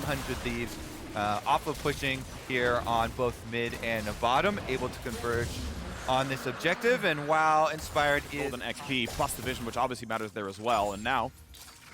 100 Thieves off of pushing here on both mid and bottom, able to converge on this objective. And while Inspired is golden XP plus the vision, which obviously matters there as well. And now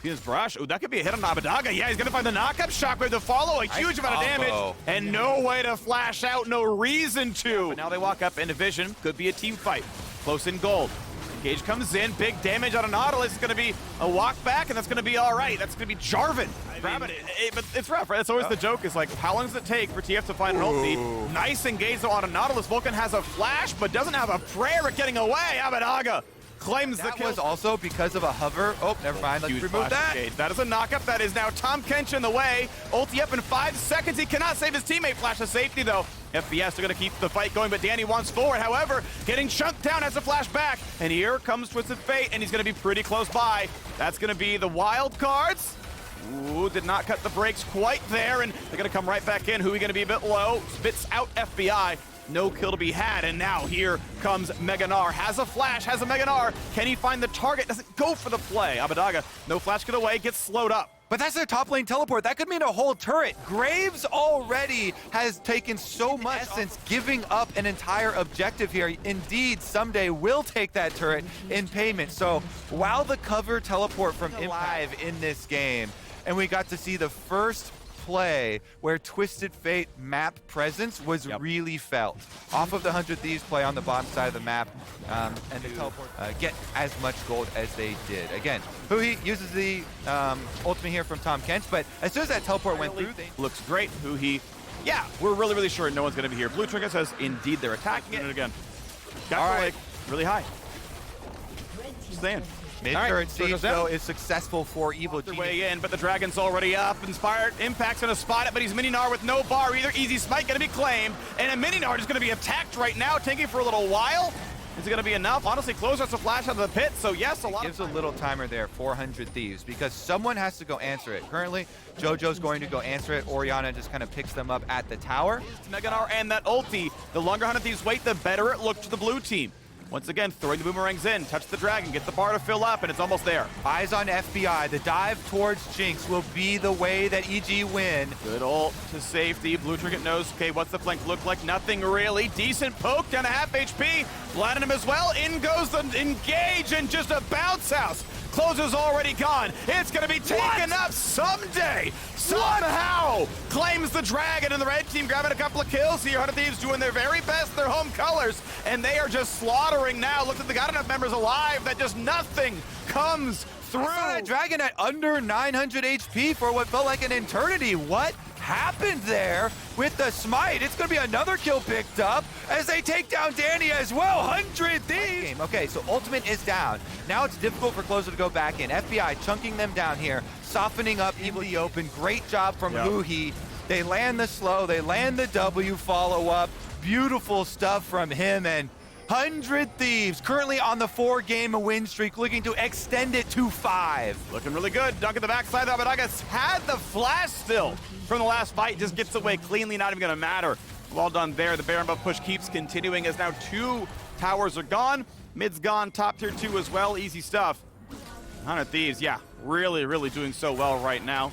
His brush. Ooh, that could be a hit on Abadaga. Yeah, he's gonna find the knock-up. Shockwave to follow. A huge amount of damage. And no way to flash out. No reason to. But now they walk up into vision. Could be a team fight. Close in gold. Engage comes in. Big damage on a Nautilus. It's gonna be a walk back, and that's gonna be all right. That's gonna be Jarvan. But it's rough, right? That's always the joke, is like, how long does it take for TF to find an ulti? Nice engage though on a Nautilus. Vulcan has a flash, but doesn't have a prayer at getting away. Abadaga claims the kill. That was also because of a hover. Oh, never mind. Let's remove that. Engage. That is a knockup. That is now Tom Kench in the way. Ulti up in 5 seconds. He cannot save his teammate. Flash of safety, though. FBS are going to keep the fight going, but Danny wants forward. However, getting chunked down, has a flash back. And here comes Twisted Fate, and he's going to be pretty close by. That's going to be the wild cards. Ooh, did not cut the brakes quite there, and they're going to come right back in. Hui going to be a bit low. Spits out FBI. No kill to be had, and now here comes Meganar. Has a flash, has a Meganar. Can he find the target? Doesn't go for the play. Abadaga, no flash get away, gets slowed up. But that's their top lane teleport. That could mean a whole turret. Graves already has taken so much since giving up an entire objective here. Indeed, someday will take that turret in payment. So while the cover teleport from Live in this game, and we got to see the first play where Twisted Fate map presence was really felt. Off of the 100 Thieves play on the bottom side of the map, and the teleport get as much gold as they did. Again, Hui uses the ultimate here from Tom Kench, but as soon as that teleport went through, looks great. Hui, yeah, we're really sure no one's going to be here. Blue Trinket says, indeed, they're attacking it again. Got the leg really high. Just saying. Mid-turret siege, though, is successful for Evil Genius. Way in, but the Dragon's already up. Inspired Impact's gonna spot it, but he's Mininar with no bar either. Easy Smite gonna be claimed, and a Mininar is gonna be attacked right now, tanking for a little while. Is it gonna be enough? Honestly, Closer has to flash out of the pit, so yes, a lot. Gives a little timer there, 400 Thieves, because someone has to go answer it. Currently, JoJo's going to go answer it. Orianna just kind of picks them up at the tower. Meganar and that ulti. The longer 100 Thieves wait, the better it looked to the blue team. Once again, throwing the boomerangs in, touch the dragon, get the bar to fill up, and it's almost there. Eyes on FBI. The dive towards Jinx will be the way that EG win. Good ult to safety. Blue Trinket knows, okay, what's the flank look like? Nothing really. Decent poke, down to half HP. Platinum as well. In goes the engage, and just a bounce house. Closer's already gone. It's going to be taken up someday. Somehow claims the dragon, and the red team grabbing a couple of kills here. 100 Thieves doing their very best, their home colors, and they are just slaughtering now. Look at they got enough members alive that just nothing comes through. That dragon at under 900 HP for what felt like an eternity. What happened there with the smite? It's going to be another kill picked up as they take down Danny as well. 100 Thieves. Okay, so ultimate is down. Now it's difficult for Closer to go back in. FBI chunking them down here, softening up Evil the open. Great job from Hui. They land the slow, they land the W follow-up. Beautiful stuff from him, and 100 Thieves currently on the 4-game win streak, looking to extend it to 5. Looking really good. Dunk at the backside. Abadaga had the flash still from the last fight. Just gets away cleanly, not even going to matter. Well done there. The Baron buff push keeps continuing as now 2 towers are gone. Mid's gone. Top tier 2 as well. Easy stuff. 100 Thieves, yeah, really doing so well right now.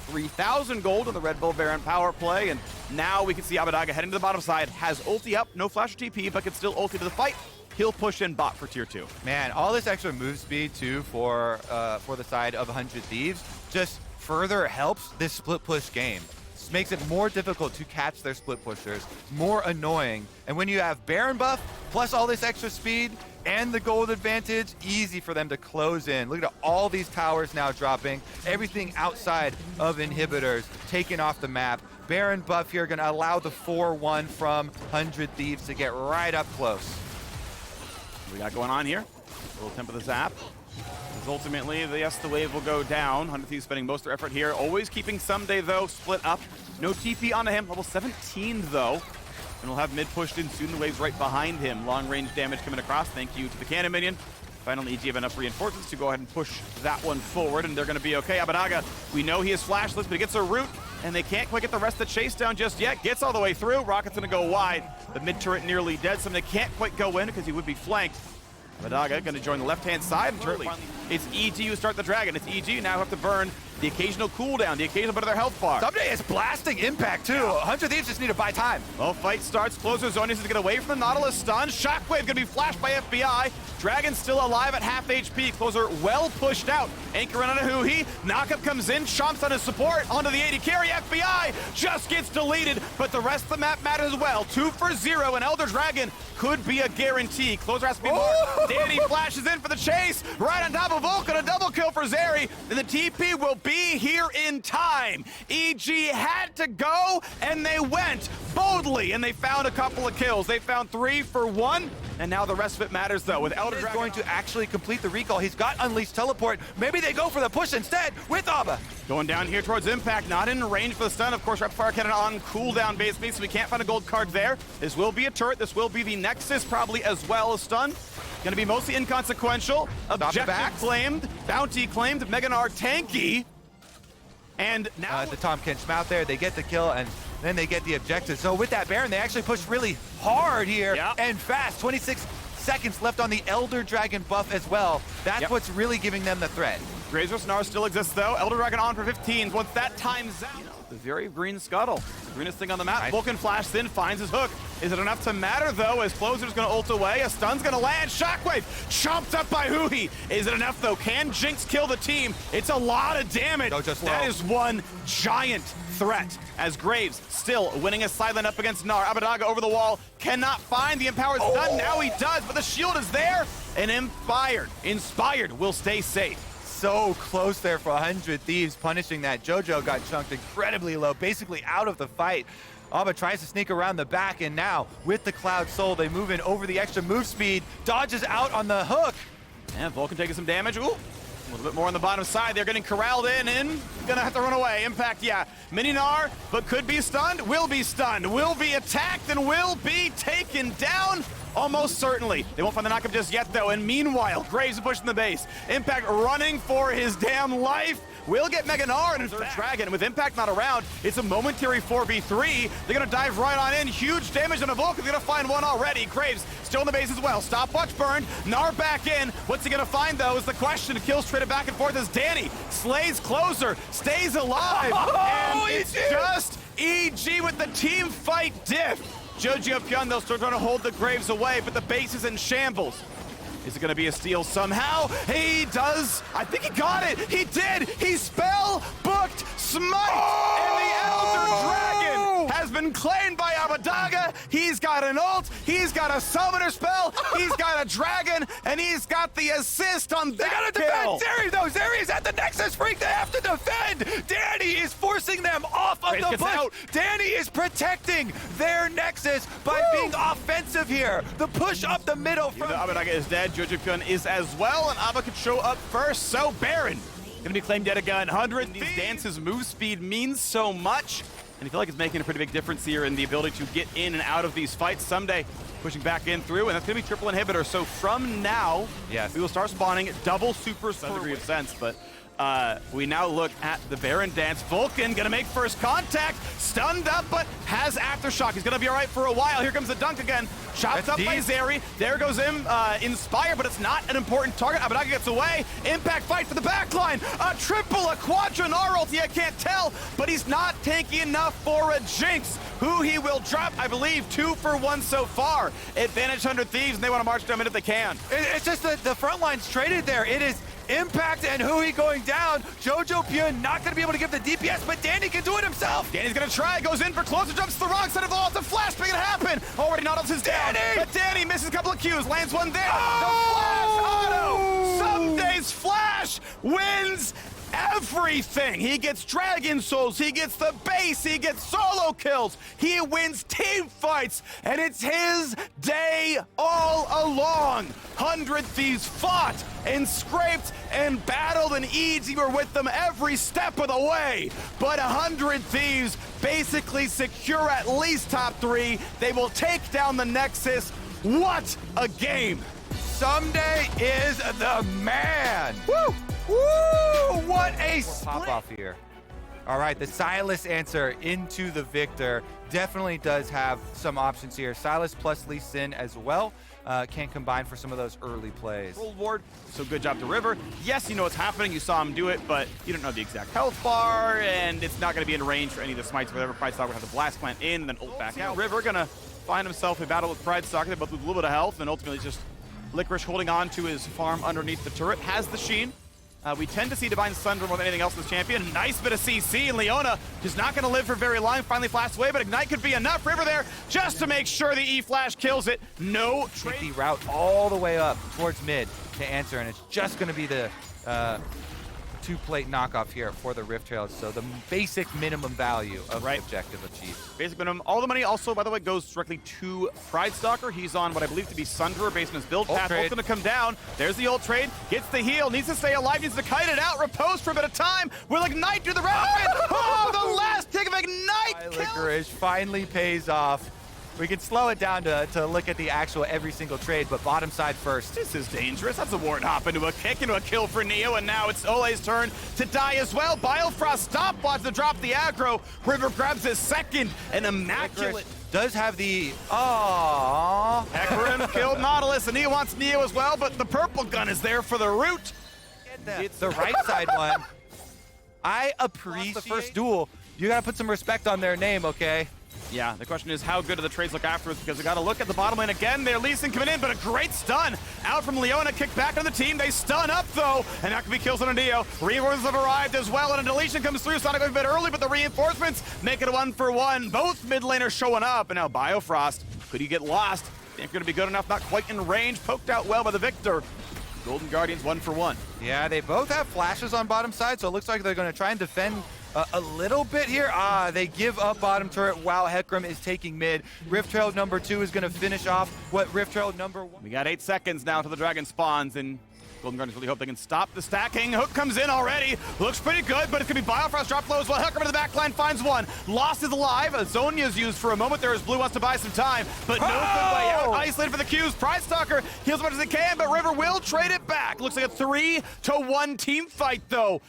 3,000 gold on the Red Bull Baron power play, and now we can see Abadaga heading to the bottom side. Has ulti up, no flash or TP, but can still ulti to the fight. He'll push in bot for tier 2. Man, all this extra move speed too for the side of 100 Thieves just further helps this split push game. This makes it more difficult to catch their split pushers, more annoying. And when you have Baron buff plus all this extra speed and the gold advantage, easy for them to close in. Look at all these towers now dropping. Everything outside of inhibitors taken off the map. Baron buff here gonna allow the 4-1 from 100 Thieves to get right up close. What we got going on here? A little temp of the zap. Because ultimately, yes, the wave will go down. 100 Thieves spending most of their effort here. Always keeping Someday, though, split up. No TP onto him. Level 17, though. And we'll have mid pushed in soon. The wave's right behind him. Long range damage coming across. Thank you to the cannon minion. Finally, EG have enough reinforcements to go ahead and push that one forward, and they're going to be okay. Abadaga, we know he is flashless, but he gets a root, and they can't quite get the rest of the chase down just yet. Gets all the way through. Rocket's going to go wide. The mid turret nearly dead, so they can't quite go in because he would be flanked. Abadaga going to join the left-hand side and turret It's EG who start the Dragon. It's EG who now have to burn the occasional cooldown, the occasional bit of their health bar. Someday is blasting Impact too. 100 Thieves just need to buy time. Well, fight starts. Closer Zonius is to get away from the Nautilus stun. Shockwave gonna be flashed by FBI. Dragon still alive at half HP. Closer well pushed out. Anchor on a Huhi. Knockup comes in, chomps on his support onto the AD carry. FBI just gets deleted, but the rest of the map matters as well. 2 for 0, and Elder Dragon could be a guarantee. Closer has to be marked. Danny flashes in for the chase. Right on top of Vulcan, a double kill for Zeri. And the TP will be here in time. EG had to go, and they went boldly, and they found a couple of kills. They found 3 for 1, and now the rest of it matters, though. With Elder Dragon going to actually complete the recall. He's got Unleashed Teleport. Maybe they go for the push instead with Abba. Going down here towards Impact, not in range for the stun. Of course, Rapid Fire Cannon on cooldown basically, so we can't find a gold card there. This will be a turret. This will be the Nexus probably as well as stun. Gonna be mostly inconsequential. Objective claimed, bounty claimed, Meganar tanky. And now the Tom Kench Mouth there, they get the kill and then they get the objective. So with that Baron, they actually push really hard here and fast. 26 seconds left on the Elder Dragon buff as well. That's what's really giving them the threat. Grazer Snar still exists though. Elder Dragon on for 15. Once that time's out, the very green scuttle. The greenest thing on the map. Nice. Vulcan flashes in, finds his hook. Is it enough to matter though, as Closer's gonna ult away? A stun's gonna land. Shockwave chomped up by Huhi. Is it enough though? Can Jinx kill the team? It's a lot of damage. That is one giant threat, as Graves still winning a silent up against Gnar. Abbedagga over the wall, cannot find the empowered stun. Now he does, but the shield is there, and Inspired will stay safe. So close there for 100 Thieves, punishing that. JoJo got chunked incredibly low, basically out of the fight. Abba tries to sneak around the back, and now with the Cloud Soul, they move in over the extra move speed. Dodges out on the hook. And Vulcan taking some damage. Ooh. A little bit more on the bottom side. They're getting corralled in and gonna have to run away. Impact, Mini Gnar, but could be stunned, will be attacked, and will be taken down. Almost certainly. They won't find the knockup just yet, though. And meanwhile, Graves is pushing the base. Impact running for his damn life. Will get Mega Gnar and Third Dragon. With Impact not around, it's a momentary 4v3. They're going to dive right on in. Huge damage on a Vulcan. They're going to find one already. Graves still in the base as well. Stopwatch burned. Gnar back in. What's he going to find, though, is the question. Kills traded back and forth as Danny slays Closer, stays alive. And it's just EG with the team fight diff. Joji Pyun, they'll start trying to hold the Graves away, but the base is in shambles. Is it going to be a steal somehow? He does. I think he got it. He did. He spell booked Smite. And the Elder Dragon has been claimed by Abbedagga. He's got an ult. He's got a summoner spell. He's got a dragon. And he's got the assist on that They got to defend Zeri, though. Zeri is at the Nexus Freak. They have to defend. Danny is forcing them off of the push. Danny is protecting their Nexus by being offensive here. The push up the middle from Abbedagga is dead. Joji Pyun is as well, and Abba could show up first. So Baron gonna be claimed dead again. 100 These dances move speed means so much, and I feel like it's making a pretty big difference here in the ability to get in and out of these fights. Someday pushing back in through, and that's gonna be triple inhibitor. So from now, we will start spawning double supers, some degree of sense, but we now look at the Baron dance. Vulcan gonna make first contact, stunned up, but has aftershock. He's gonna be all right for a while. Here comes the dunk again. Chopped up by Zeri. There goes him, Inspire, but it's not an important target. Abbedagga gets away. Impact fight for the backline. A triple, a quadra Gnar ulti, I can't tell, but he's not tanky enough for a Jinx, who he will drop, I believe, 2 for 1 so far. Advantage 100 Thieves, and they want to march them in if they can. It's just the front line's traded there. It is Impact and Huhi going down. Jojo Pyun not going to be able to give the DPS, but Danny can do it himself. Danny's going to try, goes in for Closer, jumps to the wrong side of the wall. The flash making it happen. Already Nautilus is down, but Danny misses a couple of Qs, lands one there. The flash auto. Someday's flash wins everything. He gets Dragon Souls, he gets the base, he gets solo kills, he wins team fights, and it's his day all along. 100 Thieves fought and scraped and battled, and EG were with them every step of the way. But 100 Thieves basically secure at least top 3. They will take down the Nexus. What a game. Someday is the man. Woo! Woo! What a split. Pop off here. All right, the Sylas answer into the Victor definitely does have some options here. Sylas plus Lee Sin as well can combine for some of those early plays. Roll ward, so good job to River. Yes, you know what's happening, you saw him do it, but you don't know the exact health bar, and it's not going to be in range for any of the smites. Whatever, Pride Stalker has a blast plant in, and then ult back out. River gonna find himself a battle with Pride Stalker. They both lose a little bit of health, and ultimately just Licorice holding on to his farm underneath the turret. Has the Sheen. We tend to see Divine Sunder more than anything else in this champion. Nice bit of CC, and Leona just not going to live for very long. Finally flashed away, but Ignite could be enough. River there just to make sure the E-Flash kills it. No trade. The route all the way up towards mid to answer, and it's just going to be the two-plate knockoff here for the Rift Trails. So the basic minimum value of the objective achieved. Basic minimum. All the money also, by the way, goes directly to Pride Stalker. He's on what I believe to be Sunderer based on his build path. Ult's going to come down. There's the ult trade. Gets the heal. Needs to stay alive. Needs to kite it out. Repose for a bit of time. Will Ignite do the rest of it? Oh, the last tick of Ignite! Licorice finally pays off. We can slow it down to look at the actual every single trade, but bottom side first. This is dangerous. That's a ward hop into a kick, into a kill for Neo, and now it's Ole's turn to die as well. Biofrost stopwatch to drop the aggro. River grabs his second, an immaculate. Licorice does have the, aww. Hecarim killed Nautilus, and Neo wants Neo as well, but the purple gun is there for the root. It's the right side one. I appreciate the first duel. You gotta put some respect on their name, okay? Yeah, the question is how good do the trades look afterwards, because we got to look at the bottom lane again. They're Lee Sin coming in, but a great stun out from Leona. Kick back on the team. They stun up, though, and that could be kills on a Neo. Reinforcements have arrived as well, and a deletion comes through. Sonic a bit early, but the reinforcements make it a 1-for-1. Both mid laners showing up, and now Biofrost. Could he get lost? Think going to be good enough, not quite in range. Poked out well by the Victor. Golden Guardians 1-for-1. Yeah, they both have flashes on bottom side, so it looks like they're going to try and defend a little bit here. They give up bottom turret while Hecarim is taking mid. Rift Trail number 2 is going to finish off what Rift Trail number 1. We got 8 seconds now till the dragon spawns, and Golden Guardians really hope they can stop the stacking. Hook comes in already. Looks pretty good, but it's going to be Biofrost drop low as well. Hecarim in the back line finds one. Lost is alive. Zonya's used for a moment there as Blue wants to buy some time, but no good way out. Isolated for the Qs. Pride Stalker heals as much as he can, but River will trade it back. Looks like a 3-1 team fight, though.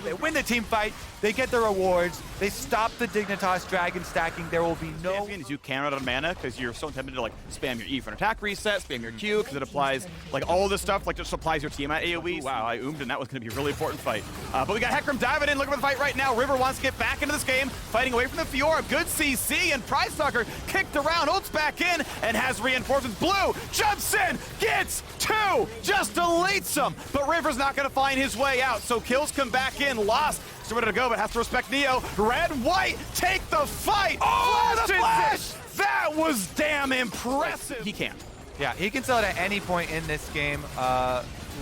They win the team fight, they get the rewards, they stop the Dignitas dragon stacking. There will be no champions you can run out of mana because you're so tempted to like spam your E for an attack reset, spam your Q because it applies like all this stuff, like just applies your team at AoE. Wow, I oomed, and that was going to be a really important fight. But we got Hecarim diving in, looking for the fight right now. River wants to get back into this game, fighting away from the Fiora. Good CC, and Pride Stalker kicked around, ults back in, and has reinforcements. Blue jumps in, gets 2, just deletes them. But River's not going to find his way out, so kills come back in. Lost. Still ready to go, but has to respect Neo. Red, white, take the fight. Oh, the flash! That was damn impressive. He can. Yeah, he can sell it at any point in this game.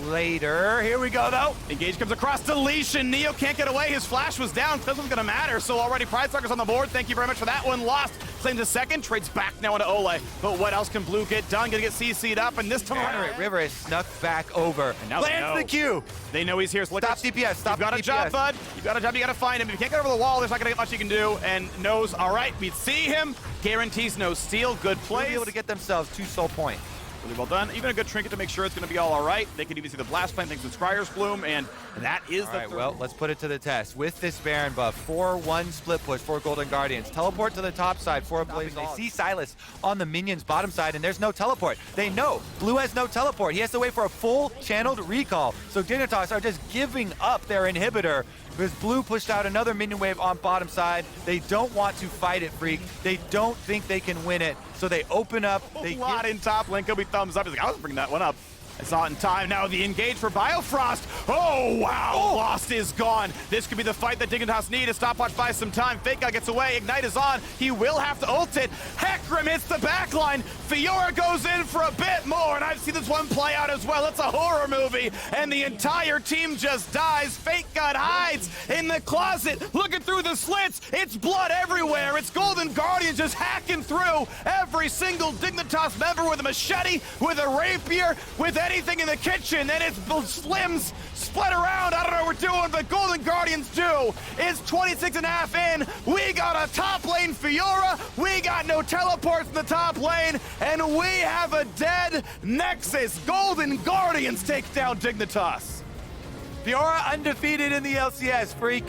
Later. Here we go, though. Engage comes across deletion. Neo can't get away. His flash was down. This one's going to matter. So already Pride Stalker's on the board. Thank you very much for that one. Lost. Claims a second. Trades back now into Ole. But what else can Blue get done? Going to get CC'd up. And this time River is snuck back over. And now lands the Q. They know he's here. So stop DPS. Stop. You've got a job, bud. You've got a job. You got to find him. If you can't get over the wall, there's not going to get much you can do. And knows, all right, we see him. Guarantees no steal. Good play. They'll be able to get themselves 2 soul points. Really well done. Even a good trinket to make sure it's going to be all right. They can even see the blast plant thanks to Scryer's Bloom, and that is all right, well, let's put it to the test. With this Baron buff, 4-1 split push for Golden Guardians. Teleport to the top side for a Blaze. They see Sylas on the minions bottom side, and there's no teleport. They know Blue has no teleport. He has to wait for a full channeled recall. So Dignitas are just giving up their inhibitor because Blue pushed out another minion wave on bottom side. They don't want to fight it, Freak. They don't think they can win it. So they open up. They lot in top lane. Could be thumbs up. He's like, I was bringing that one up. I saw it in time. Now the engage for Biofrost. Oh, wow. Oh. Lost is gone. This could be the fight that Dignitas need. A stopwatch buys some time. Fake Out gets away. Ignite is on. He will have to ult it. Hecarim hits the backline. Fiora goes in for a bit more, and I've seen this one play out as well. It's a horror movie, and the entire team just dies. Fake God hides in the closet, looking through the slits. It's blood everywhere. It's Golden Guardians just hacking through every single Dignitas member with a machete, with a rapier, with anything in the kitchen, and it's Slims split around. I don't know what we're doing, but Golden Guardians do. It's 26.5 in. We got a top lane Fiora. We got no teleports in the top lane, and we have a dead Nexus. Golden Guardians take down Dignitas. Fiora undefeated in the LCS, Freak.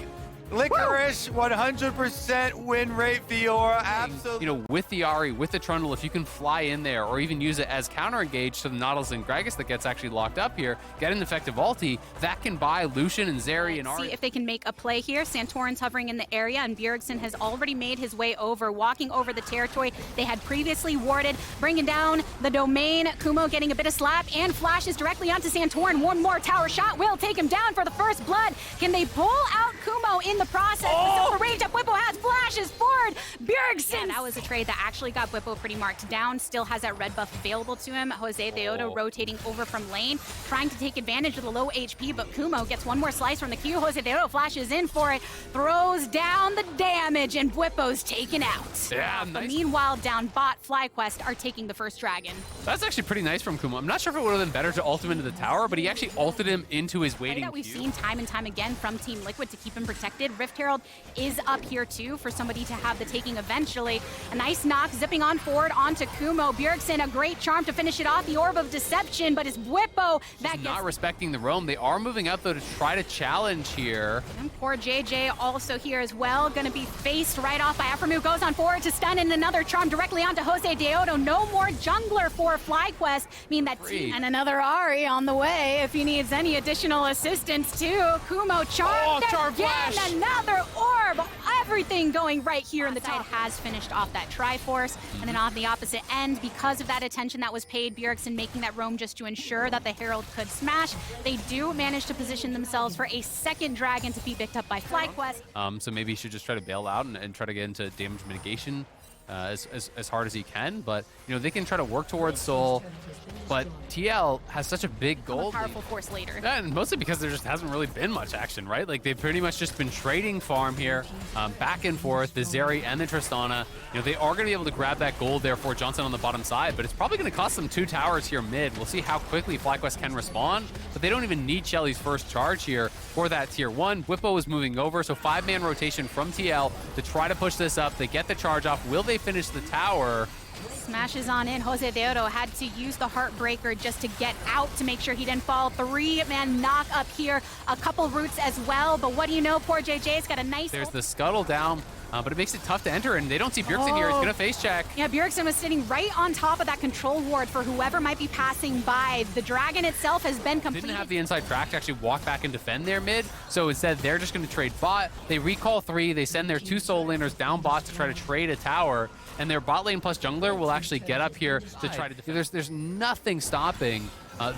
Licorice, 100% win rate, Fiora, absolutely. You know, with the Ahri, with the Trundle, if you can fly in there or even use it as counter-engage to the Nautilus and Gragas that gets actually locked up here, get an effective ulti, that can buy Lucian and Zeri and Ahri. See if they can make a play here. Santorin's hovering in the area, and Bjergsen has already made his way over, walking over the territory they had previously warded, bringing down the domain. Kumo getting a bit of slap, and flashes directly onto Santorin. One more tower shot will take him down for the first blood. Can they pull out Kumo in the process? Oh! The range up Whippo has flashes forward. Bjergsen! Yeah, that was a trade that actually got Whippo pretty marked down. Still has that red buff available to him. Jose Deodo rotating over from lane, trying to take advantage of the low HP, but Kumo gets one more slice from the Q. Jose Deodo flashes in for it, throws down the damage, and Whippo's taken out. Yeah, But nice. meanwhile, down bot, FlyQuest are taking the first dragon. That's actually pretty nice from Kumo. I'm not sure if it would have been better to ult him into the tower, but he actually ulted him into his Play waiting that we've queue. seen time and time again from Team Liquid to keep him protected. Rift Herald is up here too for somebody to have the taking eventually. A nice knock zipping on forward onto Kumo. Bjergsen, a great charm to finish it off. The Orb of Deception, but it's Whippo that Not gets... respecting the roam. They are moving up though to try to challenge here. And poor JJ also here as well. Gonna be faced right off by Aphromu. Goes on forward to stun, and another charm directly onto Jose Deodo. No more jungler for FlyQuest. Mean that team. And another Ahri on the way if he needs any additional assistance too. Kumo charmed charm again. flash. Another orb. Everything going right here in the top. Has finished off that Triforce. And then on the opposite end, because of that attention that was paid, Bjergsen making that roam just to ensure that the Herald could smash. They do manage to position themselves for a second dragon to be picked up by FlyQuest. So maybe he should just try to bail out and try to get into damage mitigation as hard as he can. But, you know, they can try to work towards Soul. But TL has such a big goal. A powerful force later. Yeah, and mostly because there just hasn't really been much action, right? Like, they've pretty much just been trading farm here, back and forth, the Zeri and the Tristana. You know, they are going to be able to grab that gold there for Johnson on the bottom side, but it's probably going to cost them 2 towers here mid. We'll see how quickly FlyQuest can respond, but they don't even need Shelly's first charge here for that tier 1. Whippo is moving over, so 5-man rotation from TL to try to push this up. They get the charge off. Will they finish the tower? Smashes on in. Jose Deodo had to use the Heartbreaker just to get out to make sure he didn't fall. 3-man knock up here. A couple roots as well, but what do you know? Poor JJ's got a nice... There's the scuttle down, but it makes it tough to enter, and they don't see Bjergsen here. He's going to face check. Yeah, Bjergsen was sitting right on top of that control ward for whoever might be passing by. The dragon itself has been completed. Didn't have the inside track to actually walk back and defend their mid, so instead they're just going to trade bot. They recall 3. They send their 2 soul laners down bot to try to trade a tower, and their bot lane plus jungler will actually get up here to try to defend. There's nothing stopping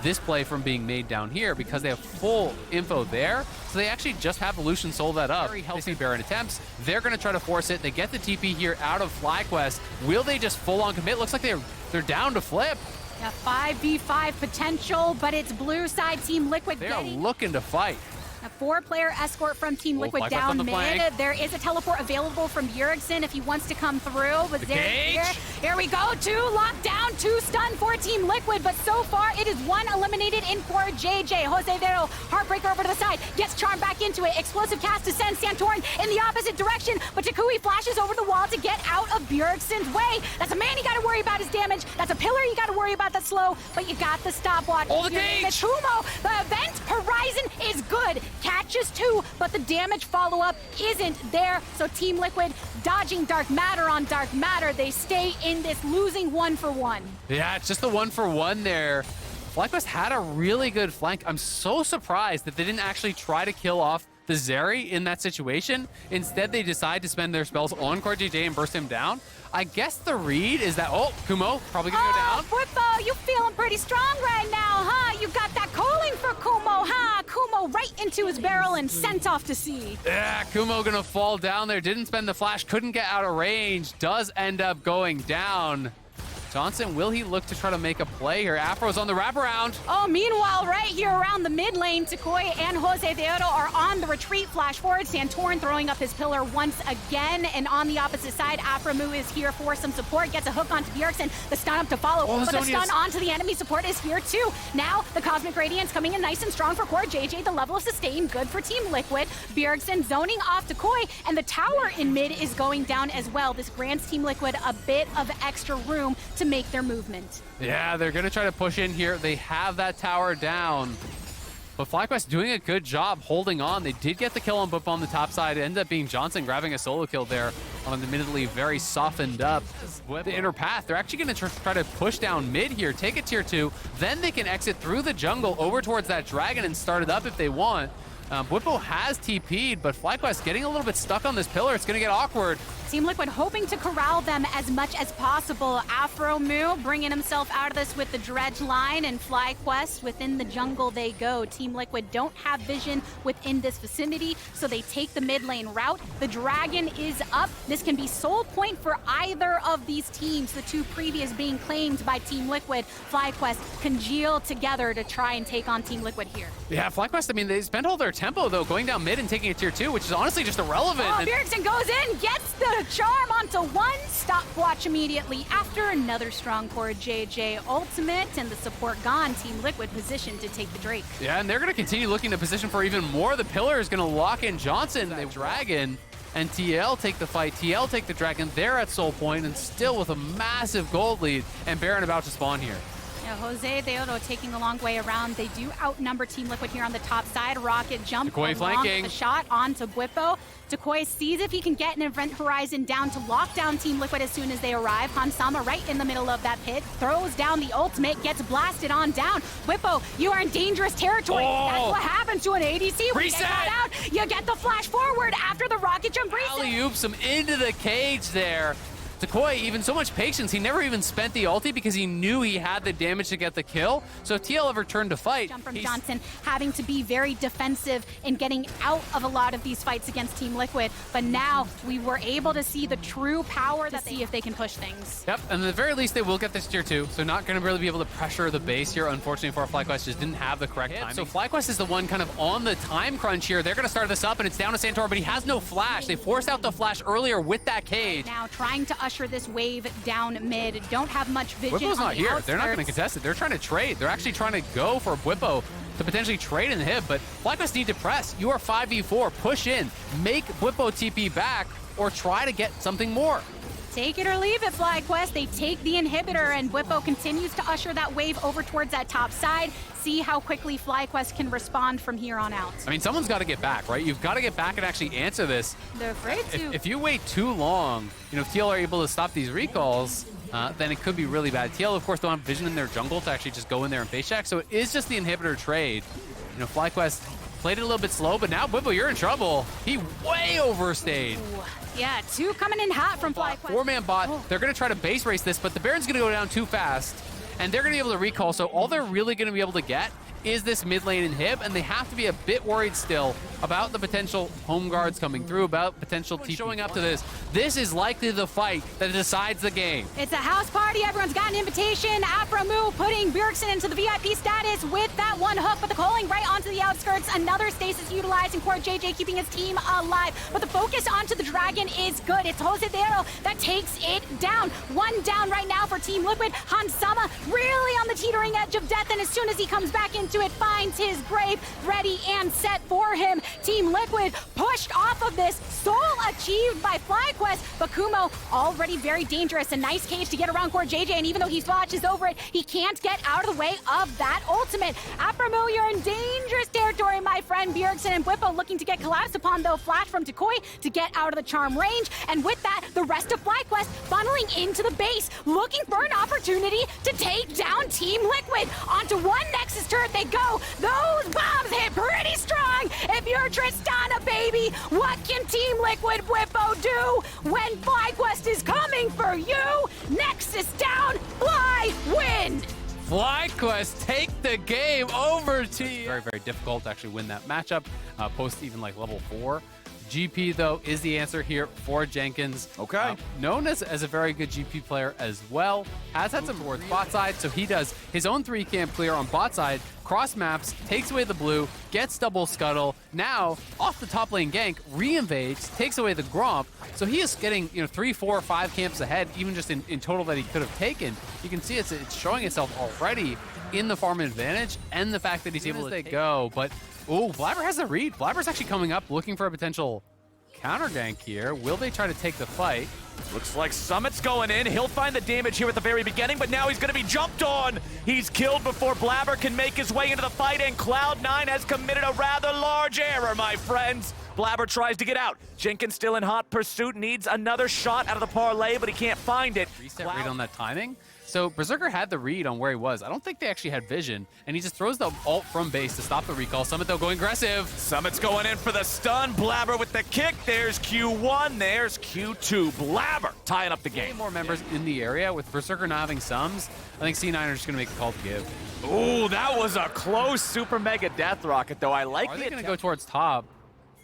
this play from being made down here because they have full info there. So they actually just have Lucian soul that up. Very healthy Baron attempts. They're going to try to force it. They get the TP here out of FlyQuest. Will they just full on commit? Looks like they're down to flip. Yeah, 5v5 potential, but it's blue side Team Liquid. They are looking to fight. A 4-player escort from Team Liquid FlyQuest down on the mid. flank. There is a teleport available from Bjergsen if he wants to come through. But here we go. 2 lockdown, 2 stun for Team Liquid. But so far, it is 1 eliminated in for JJ. Jose Deodo, Heartbreaker over to the side. Gets charmed back into it. Explosive cast to send Santorin in the opposite direction. But Takui flashes over the wall to get out of Bjergsen's way. That's a man you got to worry about his damage. That's a pillar you got to worry about that's slow. But you got the stopwatch. Oh, the gauge! Kumo, the event horizon is good. Catches 2, but the damage follow-up isn't there. So Team Liquid dodging dark matter on dark matter. They stay in this losing 1-for-1. Yeah, it's just the 1-for-1 there. FlyQuest had a really good flank. I'm so surprised that they didn't actually try to kill off the Zeri in that situation. Instead, they decide to spend their spells on CoreJJ and burst him down. I guess the read is that, Kumo probably gonna go down. Whippo, you feeling pretty strong right now, huh? You got that calling for Kumo, huh? Kumo right into his barrel and sent off to sea. Yeah, Kumo gonna fall down there. Didn't spend the flash, couldn't get out of range. Does end up going down. Johnson, will he look to try to make a play here? Afro's on the wraparound. Oh, meanwhile, right here around the mid lane, Takoi and Jose Deodo are on the retreat. Flash forward, Santorin throwing up his pillar once again. And on the opposite side, Aphromu is here for some support. Gets a hook onto Bjergsen. The stun up to follow. But the stun onto the enemy support is here too. Now, the Cosmic Radiance coming in nice and strong for CoreJJ. The level of sustain good for Team Liquid. Bjergsen zoning off Takoi. And the tower in mid is going down as well. This grants Team Liquid a bit of extra room to make their movement. Yeah, they're going to try to push in here. They have that tower down. But FlyQuest doing a good job holding on. They did get the kill on Bwipo on the top side. It ended up being Johnson grabbing a solo kill there on an admittedly very softened up the inner path. They're actually going to try to push down mid here, take a tier 2, then they can exit through the jungle over towards that dragon and start it up if they want. Bwipo has TP'd, but FlyQuest getting a little bit stuck on this pillar. It's going to get awkward. Team Liquid hoping to corral them as much as possible. Afro bringing himself out of this with the dredge line, and FlyQuest within the jungle they go. Team Liquid don't have vision within this vicinity, so they take the mid lane route. The dragon is up. This can be soul point for either of these teams, the two previous being claimed by Team Liquid. FlyQuest congeal together to try and take on Team Liquid here. Yeah, FlyQuest, I mean, they spent all their tempo, though, going down mid and taking a tier 2, which is honestly just irrelevant. Oh, Bjergsen goes in, gets the charm onto one, stopwatch immediately after another strong core JJ ultimate, and the support gone. Team Liquid positioned to take the Drake. Yeah, and they're going to continue looking to position for even more. The pillar is going to lock in Johnson. They dragon, and TL take the fight. TL take the dragon. They're at soul point and still with a massive gold lead, and Baron about to spawn here. Jose Deodo taking a long way around. They do outnumber Team Liquid here on the top side. Rocket jump Decoy flanking. The shot onto Bwipo. Decoy sees if he can get an event horizon down to lock down Team Liquid as soon as they arrive. Hansama right in the middle of that pit, throws down the ultimate, gets blasted on down. Bwipo, you are in dangerous territory. That's what happens to an ADC when you get caught out. You get the flash forward after the rocket jump reset. Alley-oops him into the cage there. Decoy, even so much patience, he never even spent the ulti because he knew he had the damage to get the kill. So if TL ever turned to fight, jump from Johnson, having to be very defensive in getting out of a lot of these fights against Team Liquid. But now we were able to see the true power to see if they can push things. Yep, and at the very least, they will get this tier 2. So not going to really be able to pressure the base here. Unfortunately for FlyQuest, just didn't have the correct timing. So FlyQuest is the one kind of on the time crunch here. They're going to start this up, and it's down to Santor, but he has no flash. They forced out the flash earlier with that cage. Now trying to usher this wave down mid. Don't have much vision. Bwipo's not here. Outskirts. They're not going to contest it. They're trying to trade. They're actually trying to go for Bwipo to potentially trade in the hip, but FlyQuest need to press. You are 5v4. Push in. Make Bwipo TP back or try to get something more. Take it or leave it, FlyQuest. They take the inhibitor, and Bwipo continues to usher that wave over towards that top side. See how quickly FlyQuest can respond from here on out. I mean, someone's got to get back, right? You've got to get back and actually answer this. They're afraid to. If you wait too long, you know, if TL are able to stop these recalls, then it could be really bad. TL, of course, don't have vision in their jungle to actually just go in there and face check, so it is just the inhibitor trade. You know, FlyQuest played it a little bit slow, but now, Bwipo, you're in trouble. He way overstayed. Ooh. Yeah, two coming in hot from FlyQuest. 4-man bot. Oh. They're going to try to base race this, but the Baron's going to go down too fast, and they're going to be able to recall, so all they're really going to be able to get is this mid lane inhib, and they have to be a bit worried still about the potential home guards coming through, about potential TP showing up to this. This is likely the fight that decides the game. It's a house party. Everyone's got an invitation. Aframu putting Bjergsen into the VIP status with that one hook, but the calling right onto the outskirts. Another stasis utilized, and Core JJ keeping his team alive. But the focus onto the dragon is good. It's Jose Deodo that takes it down. One down right now for Team Liquid. Hansama really on the teetering edge of death, and as soon as he comes back into it, finds his grave ready and set for him. Team Liquid pushed off of this. Soul achieved by FlyQuest, but Kumo already very dangerous. A nice cage to get around Core JJ, and even though he watches over it, he can't get out of the way of that ultimate. Aframu, you're in dangerous territory, my friend. Bjergsen and Bwipo looking to get collapsed upon, though. Flash from Decoy to get out of the charm range, and with that, the rest of FlyQuest funneling into the base, looking for an opportunity to take down Team Liquid. Onto one Nexus turret they go. Those bombs hit pretty strong. If you're Tristana, baby, what can Team Liquid Bwipo do when FlyQuest is coming for you? Nexus down, Fly win. FlyQuest take the game over to you. Very, very difficult to actually win that matchup, post even like level 4. GP, though, is the answer here for Jenkins. Okay. Known as a very good GP player as well. Has had some towards bot side, so he does his own 3-camp clear on bot side, cross maps, takes away the blue, gets double scuttle. Now, off the top lane gank, re-invades, takes away the Gromp. So he is getting, 3, 4, 5 camps ahead, even just in total that he could have taken. You can see it's showing itself already in the farm advantage and the fact that he's able to go. But, ooh, Blabber has the read. Blabber's actually coming up looking for a potential counter gank here. Will they try to take the fight? Looks like Summit's going in. He'll find the damage here at the very beginning, but now he's going to be jumped on. He's killed before Blabber can make his way into the fight, and Cloud9 has committed a rather large error, my friends. Blabber tries to get out. Jenkins still in hot pursuit, needs another shot out of the parlay, but he can't find it. Reset read on that timing. So Berserker had the read on where he was. I don't think they actually had vision, and he just throws the ult from base to stop the recall. Summit, though, going aggressive. Summit's going in for the stun. Blabber with the kick. There's Q1. There's Q2. Blabber tying up the game. More members in the area. With Berserker not having sums, I think C9 are just going to make a call to give. Ooh, that was a close super mega death rocket, though. I like Are the they going to go towards top?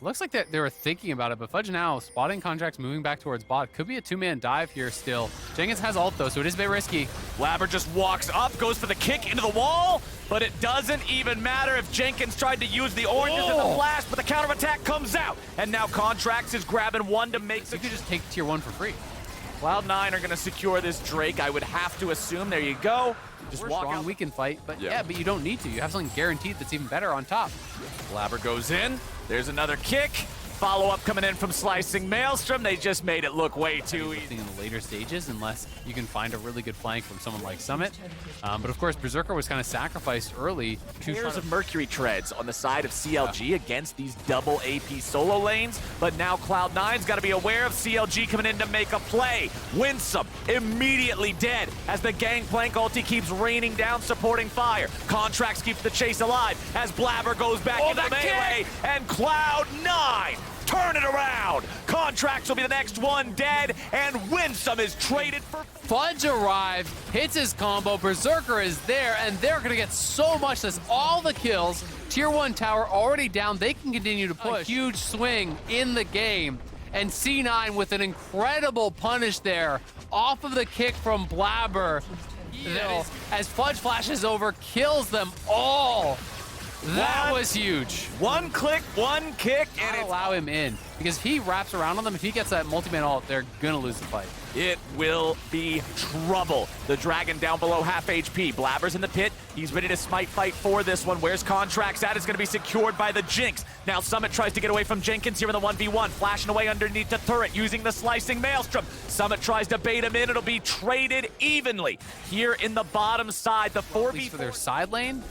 Looks like they were thinking about it, but Fudge now spotting contracts moving back towards bot. Could be a two-man dive here still. Jenkins has ult though, so it is a bit risky. Blabber just walks up, goes for the kick into the wall, but it doesn't even matter if Jenkins tried to use the oranges and the flash, but the counterattack comes out. And now Contracts is grabbing one to make You could just take tier 1 for free. Cloud9 are going to secure this Drake, I would have to assume. There you go. Just We're walk strong, out. we can fight, but yeah, but you don't need to. You have something guaranteed that's even better on top. Blabber goes in. There's another kick. Follow-up coming in from Slicing Maelstrom. They just made it look way too easy. In the later stages, unless you can find a really good flank from someone like Summit. But of course, Berserker was kind of sacrificed early. Pairs of Mercury Treads on the side of CLG against these double AP solo lanes, but now Cloud9's got to be aware of CLG coming in to make a play. Winsome immediately dead as the Gangplank ulti keeps raining down, supporting fire. Contracts keeps the chase alive as Blabber goes back into the melee, and Cloud9 turn it around. Contracts will be the next one dead, and Winsome is traded for... Fudge arrives, hits his combo, Berserker is there, and they're gonna get so much. That's all the kills. Tier 1 tower already down. They can continue to push. A huge swing in the game. And C9 with an incredible punish there off of the kick from Blabber. As Fudge flashes over, kills them all. That was huge. One click, one kick, and Not allow him in, because if he wraps around on them, if he gets that multi-man ult, they're gonna lose the fight. it will be trouble. The Dragon down below half HP. Blabber's in the pit. He's ready to smite fight for this one. Where's Contracts at? It's going to be secured by the Jinx. Now Summit tries to get away from Jenkins here in the 1v1. Flashing away underneath the turret using the Slicing Maelstrom. Summit tries to bait him in. It'll be traded evenly here in the bottom side. The 4v4 for their side lane,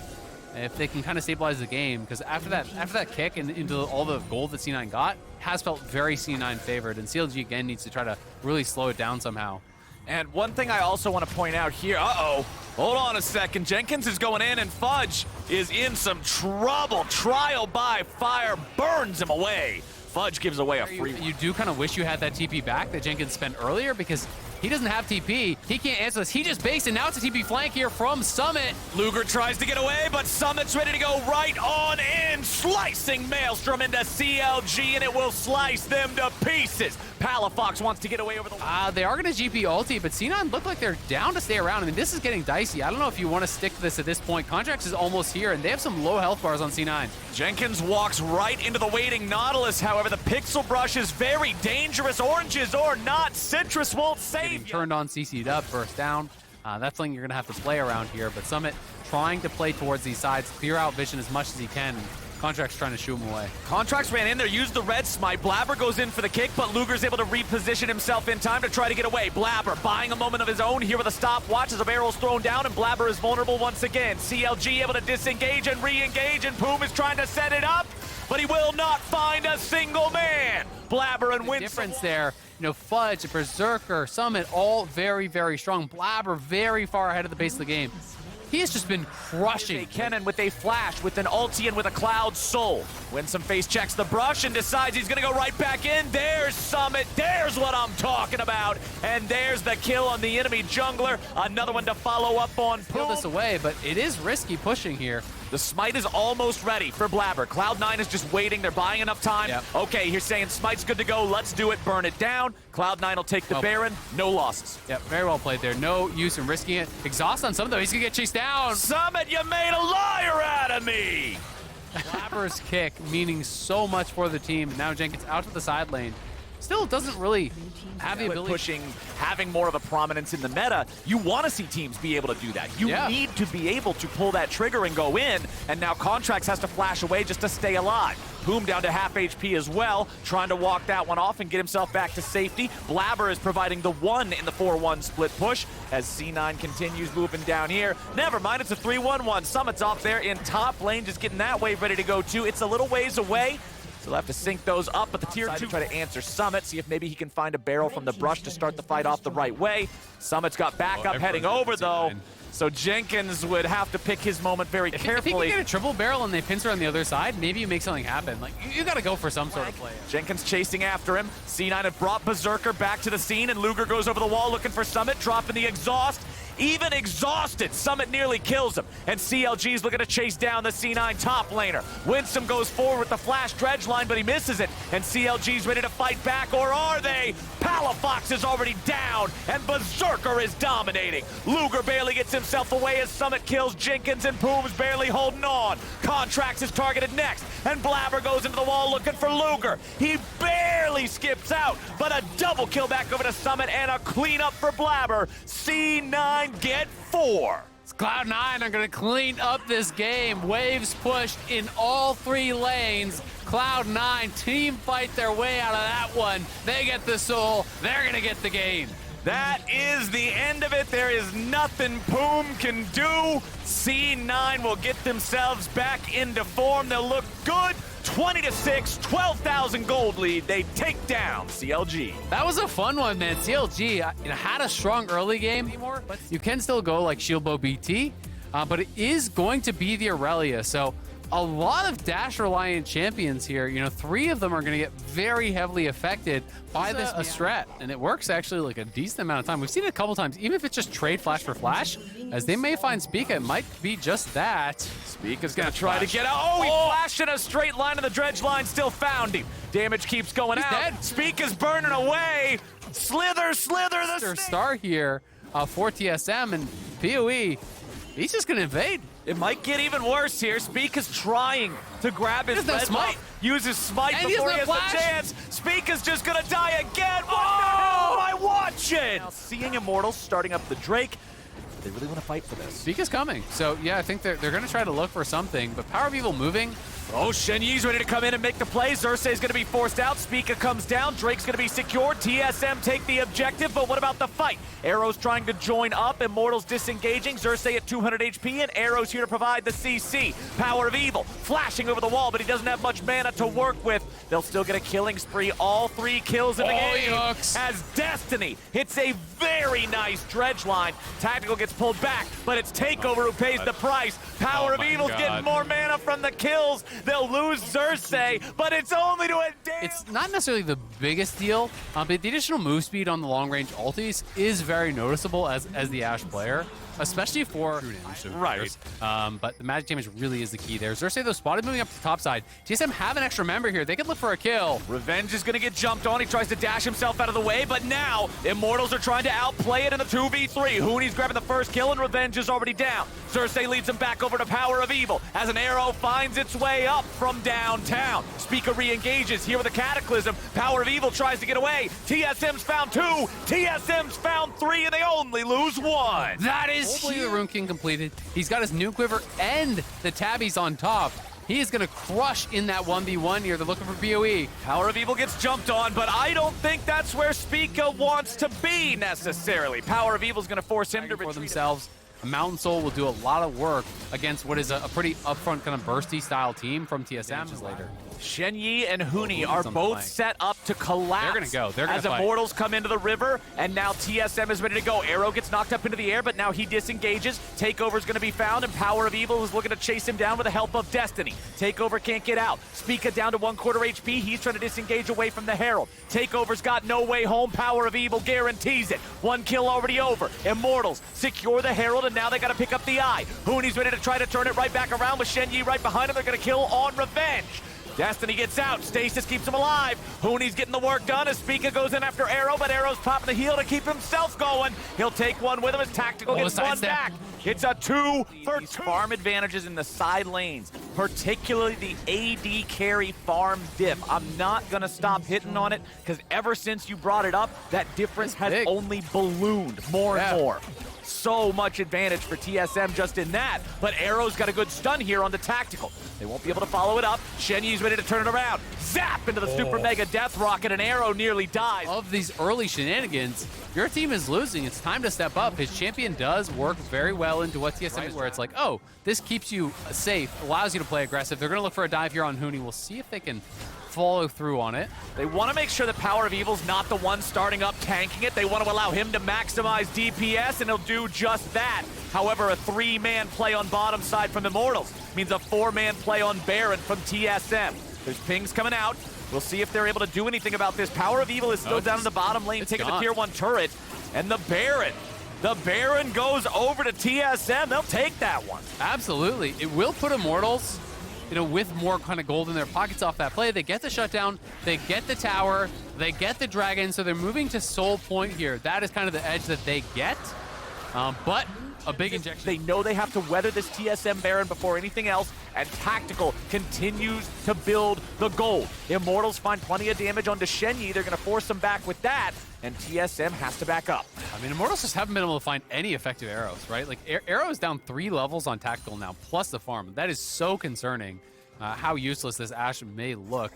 if they can kind of stabilize the game, because after that kick and into all the gold that C9 got, has felt very C9 favored, and CLG again needs to try to really slow it down somehow. And one thing I also want to point out here, hold on a second. Jenkins is going in and Fudge is in some trouble. Trial by fire burns him away. Fudge gives away a free one. You do kind of wish you had that TP back that Jenkins spent earlier, because he doesn't have TP. He can't answer this. He just based, and now it's a TP flank here from Summit. Luger tries to get away, but Summit's ready to go right on in. Slicing Maelstrom into CLG, and it will slice them to pieces. Palafox wants to get away over the... They are going to GP ulti, but C9 look like they're down to stay around. I mean, this is getting dicey. I don't know if you want to stick to this at this point. Contracts is almost here, and they have some low health bars on C9. Jenkins walks right into the waiting Nautilus. However, the Pixel Brush is very dangerous. Oranges or not, Citrus won't save you. Turned on, CC'd up, burst down. That's something you're going to have to play around here, but Summit trying to play towards these sides, clear out vision as much as he can. Contracts trying to shoo him away. Contracts ran in there, used the red smite. Blabber goes in for the kick, but Luger's able to reposition himself in time to try to get away. Blabber buying a moment of his own here with a stopwatch as a barrel's thrown down, and Blabber is vulnerable once again. CLG able to disengage and re-engage, and Poom is trying to set it up, but he will not find a single man. Blabber and Winsome. Difference there. You know, Fudge, Berserker, Summit, all very, very strong. Blabber very far ahead of the pace of the game. He has just been crushing. Kennen with a flash, with an ulti, and with a Cloud Soul. Winsome face checks the brush and decides he's going to go right back in. There's Summit. There's what I'm talking about. And there's the kill on the enemy jungler. Another one to follow up on. Peel this away, but it is risky pushing here. The smite is almost ready for Blabber. Cloud9 is just waiting. They're buying enough time. Yep. Okay, he's saying smite's good to go. Let's do it. Burn it down. Cloud9 will take the Baron. No losses. Yep, very well played there. No use in risking it. Exhaust on Summit, though. He's going to get chased down. Summit, you made a liar out of me. Blabber's kick meaning so much for the team. Now Jenkins out to the side lane. still doesn't really have the ability. Pushing, having more of a prominence in the meta, you want to see teams be able to do that. You need to be able to pull that trigger and go in, and now Contracts has to flash away just to stay alive. Boom down to half HP as well, trying to walk that one off and get himself back to safety. Blabber is providing the 1 in the 4-1 split push as C9 continues moving down here. Never mind, it's a 3-1-1. Summit's off there in top lane, just getting that wave ready to go too. It's a little ways away. So they'll have to sync those up, but the tier 2 try to answer Summit, see if maybe he can find a barrel from the brush to start the fight off the right way. Summit's got backup heading over though, so Jenkins would have to pick his moment very carefully. If he can get a triple barrel and they pincer on the other side, maybe you make something happen. Like, you gotta go for some sort of play. Jenkins chasing after him. C9 had brought Berserker back to the scene, and Luger goes over the wall looking for Summit, dropping the exhaust. Even exhausted, Summit nearly kills him, and CLG's looking to chase down the C9 top laner. Winsome goes forward with the flash dredge line, but he misses it, and CLG's ready to fight back, or are they? Palafox is already down, and Berserker is dominating. Luger barely gets himself away as Summit kills Jenkins, and Boom's barely holding on. Contracts is targeted next, and Blabber goes into the wall looking for Luger. He barely skips out, but a double kill back over to Summit, and a cleanup for Blabber. C9 get 4. Cloud9 are going to clean up this game. Waves pushed in all 3 lanes. Cloud9 team fight their way out of that one. They get the soul. They're going to get the game. That is the end of it. There is nothing Boom can do. C9 will get themselves back into form. They'll look good. 20-6, 12,000 gold lead. They take down CLG. That was a fun one, man. CLG had a strong early game, but you can still go like Shieldbow BT, but it is going to be the Aurelia. So a lot of dash-reliant champions here. 3 of them are going to get very heavily affected by this strat, and it works actually like a decent amount of time. We've seen it a couple times, even if it's just trade flash for flash, as they may find Spica. It might be just that. Spica's going to try to get out. Oh, he flashed in a straight line, and the dredge line still found him. Damage keeps going out. Dead. Spica's burning away. Slither the star here for TSM, and PoE, he's just going to invade. It might get even worse here. Spica's trying to grab his red smite. Use his smite And before he has flash. the chance. Spica's just gonna die again. What the hell am I watching? Now seeing Immortals starting up the Drake, they really want to fight for this. Spica's coming. So yeah, I think they're going to try to look for something, but Power of Evil moving. Oh, Shen Yi's ready to come in and make the play. Xerxes going to be forced out. Spica comes down. Drake's going to be secured. TSM take the objective, but what about the fight? Arrow's trying to join up. Immortals disengaging. Xerxes at 200 HP, and Arrow's here to provide the CC. Power of Evil flashing over the wall, but he doesn't have much mana to work with. They'll still get a killing spree. All 3 kills in the game. Hooks. As Destiny hits a very nice dredge line. Tactical gets pulled back, but it's Takeover who pays the price. Power of Evil's getting more mana from the kills. They'll lose Xerxes, but it's only to a damn... It's not necessarily the biggest deal, but the additional move speed on the long-range ultis is very noticeable as the Ashe player, especially for right. But the magic damage really is the key there. Xerxes, though, spotted moving up to the top side. TSM have an extra member here. They could look for a kill. Revenge is going to get jumped on. He tries to dash himself out of the way, but now Immortals are trying to outplay it in the 2v3. Hooney's grabbing the first kill, and Revenge is already down. Xerxes leads him back over to Power of Evil as an arrow finds its way up from downtown. Spica re-engages here with a Cataclysm. Power of Evil tries to get away. TSM's found 2. TSM's found 3, and they only lose 1. That is hopefully the Rune King completed. He's got his new quiver and the tabbies on top. He is going to crush in that 1v1 here. They're looking for PoE. Power of Evil gets jumped on, but I don't think that's where Spica wants to be necessarily. Power of Evil's going to force him to for retreat themselves. Mountain Soul will do a lot of work against what is a pretty upfront kind of bursty style team from TSM later. Shen Yi and Hooney are both set up to collapse. They're going to go. They're going to as Immortals come into the river, and now TSM is ready to go. Arrow gets knocked up into the air, but now he disengages. Takeover's going to be found, and Power of Evil is looking to chase him down with the help of Destiny. Takeover can't get out. Spica down to 1/4 HP. He's trying to disengage away from the Herald. Takeover's got no way home. Power of Evil guarantees it. 1 kill already over. Immortals secure the Herald, and now they got to pick up the Eye. Hooney's ready to try to turn it right back around with Shen Yi right behind him. They're going to kill on Revenge. Destiny gets out. Stasis keeps him alive. Hooney's getting the work done as Spica goes in after Arrow, but Arrow's popping the heel to keep himself going. He'll take one with him as Tactical gets one back. It's a 2 for 2. Farm advantages in the side lanes, particularly the AD carry farm diff. I'm not going to stop hitting on it because ever since you brought it up, that difference has only ballooned more and more. So much advantage for TSM just in that, but Arrow's got a good stun here on the Tactical. They won't be able to follow it up. Shenyi's ready to turn it around. Zap into the super mega death rocket, and Arrow nearly dies. Of these early shenanigans, your team is losing. It's time to step up. His champion does work very well into what TSM is, where it's like, oh, this keeps you safe, allows you to play aggressive. They're going to look for a dive here on Hooney. We'll see if they can follow through on it. They want to make sure that Power of Evil's not the one starting up tanking it. They want to allow him to maximize DPS, and he'll do just that. However, a 3-man play on bottom side from Immortals means a 4-man play on Baron from TSM. There's pings coming out. We'll see if they're able to do anything about this. Power of Evil is still down in the bottom lane, taking the tier 1 turret, and the Baron goes over to TSM. They'll take that one. Absolutely. It will put Immortals, you know, with more kind of gold in their pockets off that play. They get the shutdown, they get the tower, they get the dragon, so they're moving to Soul Point here. That is kind of the edge that they get, but a big injection. They know they have to weather this TSM Baron before anything else, and Tactical continues to build the gold. Immortals find plenty of damage onto Shenyi. They're going to force them back with that, and TSM has to back up. I mean, Immortals just haven't been able to find any effective arrows, right? Like, Arrow is down 3 levels on Tactical now, plus the farm. That is so concerning how useless this Ashe may look.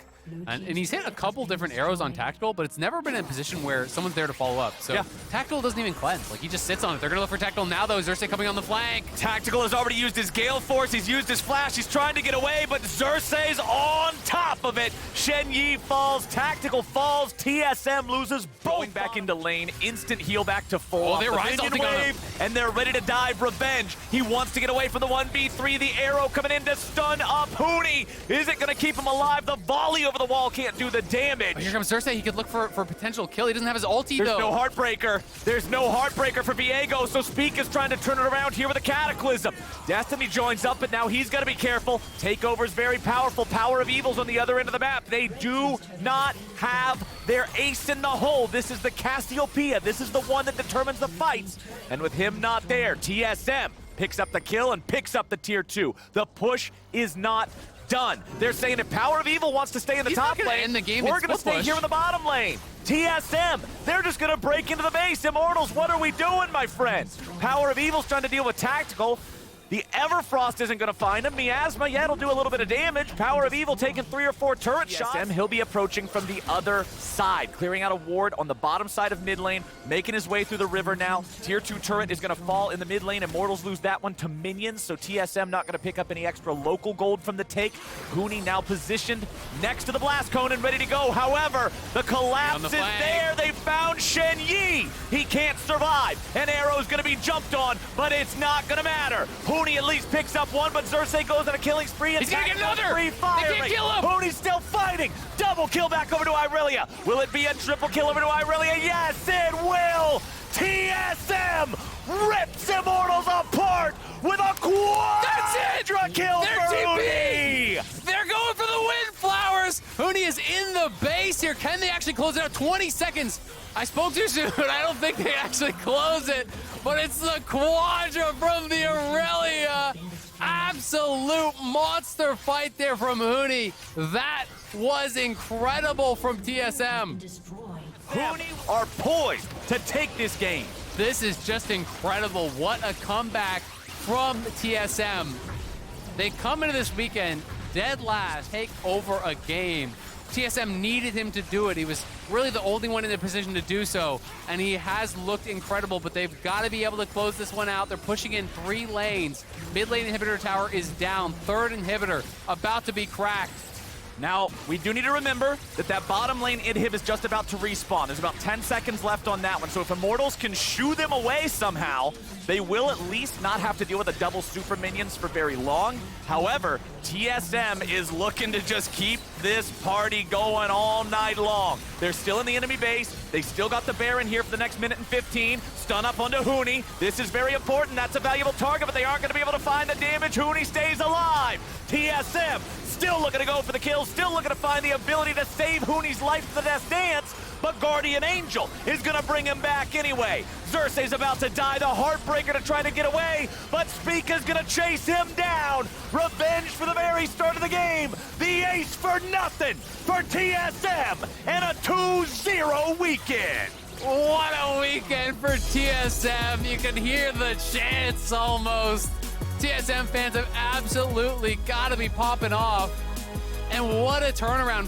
And he's hit a couple different arrows on Tactical, but it's never been in a position where someone's there to follow up. So Tactical doesn't even cleanse. Like, he just sits on it. They're going to look for Tactical now, though. Xerxes coming on the flank. Tactical has already used his Gale Force. He's used his Flash. He's trying to get away, but Xerxes on top of it. Shenyi falls. Tactical falls. TSM loses both. Going back into lane. Instant heal back to full. Oh, they're rising wave, and they're ready to dive revenge. He wants to get away from the 1v3. The arrow coming in to stun up Hooney. Is it going to keep him alive? The volley over the wall can't do the damage. Oh, here comes Xerxes. He could look for potential kill. He doesn't have his ulti, though. There's no Heartbreaker. There's no Heartbreaker for Viego, so Speak is trying to turn it around here with a Cataclysm. Destiny joins up, but now he's got to be careful. Takeover's very powerful. Power of Evil's on the other end of the map. They do not have their ace in the hole. This is the Cassiopeia. This is the one that determines the fights. And with him not there, TSM picks up the kill and picks up the tier 2. The push is not done. They're saying if Power of Evil wants to stay in the top lane, we're going to stay here in the bottom lane. TSM, they're just going to break into the base. Immortals, what are we doing, my friends? Power of Evil's trying to deal with Tactical. The Everfrost isn't going to find him. Miasma, yeah, it'll do a little bit of damage. Power of Evil taking 3 or 4 turret shots. He'll be approaching from the other side, clearing out a ward on the bottom side of mid lane, making his way through the river now. Tier 2 turret is going to fall in the mid lane. Immortals lose that one to minions, so TSM not going to pick up any extra local gold from the take. Hooney now positioned next to the blast cone and ready to go. However, the collapse is there. They found Shenyi. He can't survive. An arrow's going to be jumped on, but it's not going to matter. Hooney at least picks up one, but Xerxes goes on a killing spree. He's gonna get another! Free firing. They can't kill him! Hooney's still fighting! Double kill back over to Irelia. Will it be a triple kill over to Irelia? Yes, it will! TSM rips Immortals apart with a quadra kill for Hooney! They're going for the Windflowers! Hooney is in the base here. Can they actually close it out? 20 seconds. I spoke too soon. I don't think they actually close it. But it's the quadra from the Aurelia. Absolute monster fight there from Hooney. That was incredible from TSM. Hooney are poised to take this game. This is just incredible. What a comeback from TSM. They come into this weekend dead last, take over a game. TSM needed him to do it. He was really the only one in the position to do so, and he has looked incredible, but they've got to be able to close this one out. They're pushing in 3 lanes. Mid lane inhibitor tower is down. 3rd inhibitor about to be cracked. Now, we do need to remember that that bottom lane inhib is just about to respawn. There's about 10 seconds left on that one, so if Immortals can shoo them away somehow, they will at least not have to deal with the double super minions for very long. However, TSM is looking to just keep this party going all night long. They're still in the enemy base. They still got the Baron here for the next minute and 15. Stun up onto Hooney. This is very important. That's a valuable target, but they aren't going to be able to find the damage. Hooney stays alive. TSM still looking to go for the kill, still looking to find the ability to save Hooney's life to the death dance, but Guardian Angel is gonna bring him back anyway. Xerxes about to die, the Heartbreaker to try to get away, but Spica's gonna chase him down. Revenge for the very start of the game. The ace for nothing for TSM, and a 2-0 weekend. What a weekend for TSM. You can hear the chants almost. TSM fans have absolutely got to be popping off. And what a turnaround.